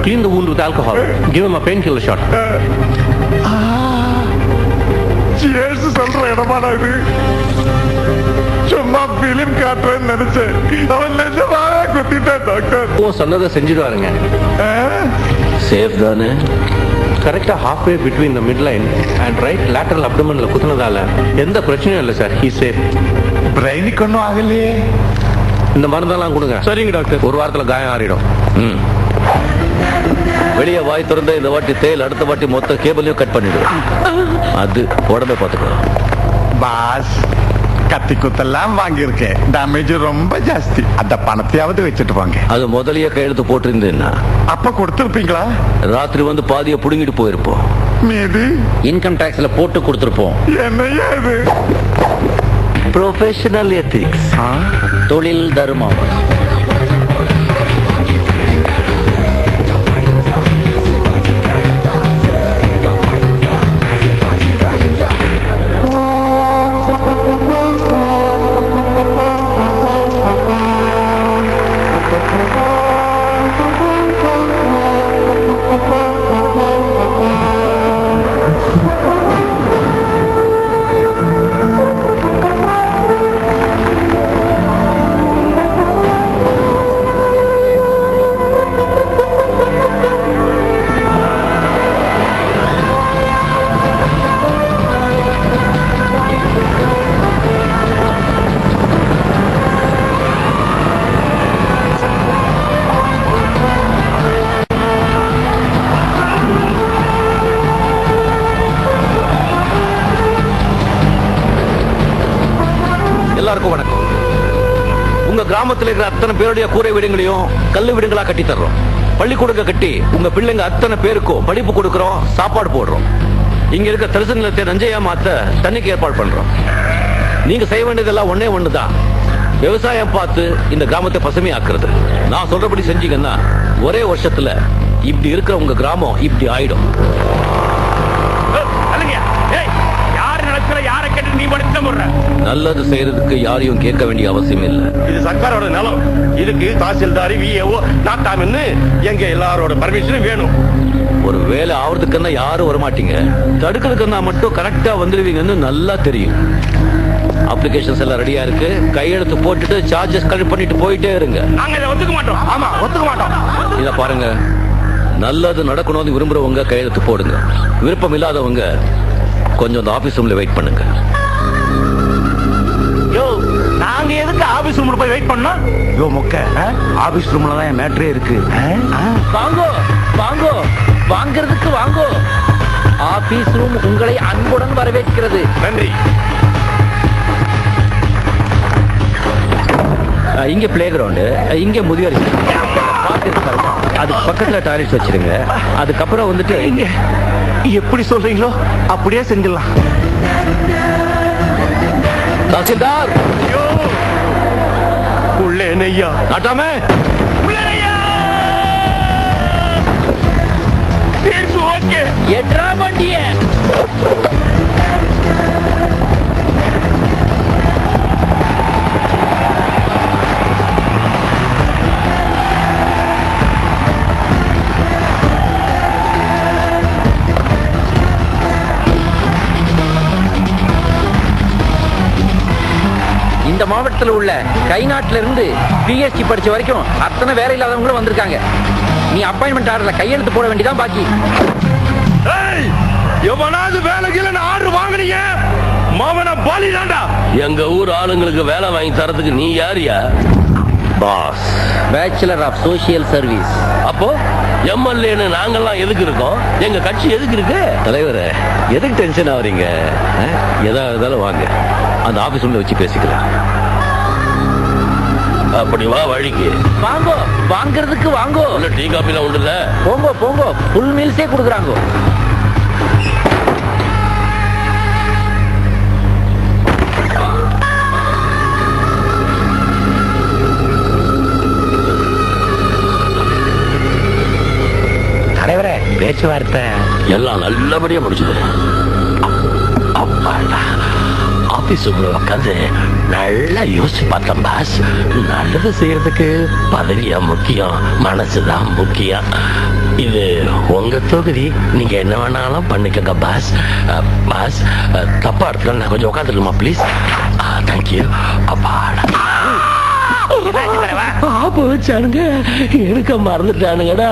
Clean the wound with alcohol. Give him a painkiller shot. சொல்ற இடமாடா இது? சும்மா film காட்டுறேன்னு நினைச்சேன். அவன் நிஜமாக குத்திட்டான் டாக்டர். சொன்னதை செஞ்சிடுவாருங்க. சேஃப் தானே? கரெக்டா halfway between the midline and right lateral abdomenல குத்துனதால எந்த பிரச்சனையும் இல்லை சார். He safe. பிரெயினுக்கு ஒன்றும் ஆகலையே. இந்த மருந்தெல்லாம் கொடுங்க. சரிங்க டாக்டர். ஒரு வாரத்துல காயம் ஆறிடும். வெளியே வாய் திறந்த இந்த வாட்டி தேல், அடுத்த வாட்டி மொத்த கேபிளையும் கட் பண்ணிடுவேன். அது உடம்பை பார்த்துக்கோ. பாஸ், கத்தி குத்தெல்லாம் வாங்கியிருக்கேன். டேமேஜ் ரொம்ப ஜாஸ்தி. அந்த பணத்தையாவது வச்சுட்டு போங்க. அது முதலிய கையெழுத்து போட்டிருந்தேன்னா அப்ப கொடுத்துருப்பீங்களா? ராத்திரி வந்து பாதியை புடுங்கிட்டு போயிருப்போம். மீதி இன்கம் டாக்ஸ்ல போட்டு கொடுத்துருப்போம். என்னையா இது? ப்ரொஃபஷனல் எத்திக்ஸ், தொழில் தர்மம். எல்லாருக்கும் வணக்கம். உங்க கிராமத்தில் இருக்கிற அத்தனை பேருடைய கூரை வீடுகளையும் கல்லு வீடுகளா கட்டி தர்றோம். பள்ளிக்கூடங்க கட்டி உங்க பிள்ளைங்க அத்தனை பேருக்கும் படிப்பு கொடுக்கறோம், சாப்பாடு போடுறோம். இங்க இருக்க தரிசு நிலத்தை நஞ்சையா மாத்த தண்ணிக்கு ஏற்பாடு பண்றோம். நீங்க செய்ய வேண்டியதெல்லாம் ஒன்னே ஒண்ணுதான், விவசாயம் பார்த்து இந்த கிராமத்தை பசுமை ஆக்குறது. நான் சொல்றபடி செஞ்சீங்கன்னா ஒரே வருஷத்துல இப்படி இருக்கிற உங்க கிராமம் இப்படி ஆயிடும். நல்லது செய்யறதுக்கு யாரையும் கேட்க வேண்டிய அவசியம் இல்லை. இது சர்க்காரோட நிலம். இதுக்கு தாசில்தாரி, விஏஓ, நாட்டாமின்னு எங்க எல்லாரோட பர்மிஷனும் வேணும். ஒரு வேலை ஆவறதுக்குன்னா யாரும் வரமாட்டீங்க, தடுக்கிறதுக்குன்னா மட்டும் கரெக்டா வந்துடுவீங்கன்னு நல்லா தெரியும். அப்ளிகேஷன்ஸ் எல்லாம் ரெடியா இருக்கு. கையெழுத்து போட்டுட்டு சார்ஜஸ் கலெக்ட் பண்ணிட்டு போயிட்டே இருங்க. நாங்க இதை ஒத்துக்க மாட்டோம். ஆமா, ஒத்துக்க மாட்டோம். இத பாருங்க, நல்லது நடக்கணும்னு விரும்புறவங்க கையெழுத்து போடுங்க. விருப்பம் இல்லாதவங்க கொஞ்சம் அந்த ஆபீஸ் ரூம்ல வெயிட் பண்ணுங்க. யோ, நாங்க எதுக்கு ஆபீஸ் ரூம்ல போய் வெயிட் பண்ணோம்? யோ மொக்க, ஆபீஸ் ரூம்ல தான் என் மேட்டரே இருக்கு. வாங்கோ வாங்கோ, வாங்கிறதுக்கு வாங்கோ. ஆபீஸ் ரூம் உங்களை அன்புடன் வரவேற்கிறது. நன்றி. இங்க பிளே கிரவுண்டு, இங்க முதியோர் அதுக்கு பக்கத்துல டாய்லெட்ஸ் வச்சிருங்க. அதுக்கப்புறம் வந்துட்டு இங்க எப்படி சொல்றீங்களோ அப்படியே செஞ்சிடலாம். தாசில்தார் உள்ளே நெய்யா நாட்டாமே எட்ரா வண்டிய இந்த மாவட்டத்தில் உள்ள கை நாட்டில இருந்து பிஎஸ்சி படிச்ச வரைக்கும் அத்தனை வேலை இல்லாதவங்களும் வந்திருக்காங்க. நீ அப்பாயின்மெண்ட் ஆர்டர்ல கையெழுத்து போட வேண்டியதான் பாக்கி. எவனாவது வேலைக்கு ஆர்டர் வாங்குனீங்க மாமன பாலி தாண்டா. எங்க ஊர் ஆளுங்களுக்கு வேலை வாங்கி தரதுக்கு நீ யாரியா? Boss, bachelor of social service. அப்போ எம்எல்ஏன்னு நாங்கெல்லாம் எதுக்கு இருக்கோம்? எங்க கட்சி எதுக்கு இருக்கு? தலைவரே, எதுக்கு டென்ஷன் ஆவறீங்க? எதா இருந்தாலும் வாங்க, அந்த ஆபீஸ் உள்ள வச்சு பேசிக்கலாம். அப்படி வா வழிக்கு. வாங்கோ, வாங்கிறதுக்கு வாங்கோ. உள்ள டீ காப்பிலாம் உண்டுல்ல? போங்கோ போங்கோ, ஃபுல் மீல்ஸே கொடுக்குறாங்க. தலைவரே, பேச்சுவார்த்தை எல்லாம் நல்லபடியா முடிச்சது. ஆபீஸ் ரூம்ல உட்காந்து நல்லா யோசிச்சு பார்த்தேன் பாஸ். நல்லது செய்யறதுக்கு பதவியா முக்கியம், மனசுதான் முக்கியம். இது உங்க தொகுதி, நீங்க என்ன வேணாலும் பண்ணிக்கோங்க பாஸ். பாஸ் தப்பா இடத்துல நான் கொஞ்சம் உட்காந்துருக்குமா ப்ளீஸ்? தேங்க்யூ. அப்பாடா வச்சானுங்க, எடுக்க மறந்துட்டானுங்கடா.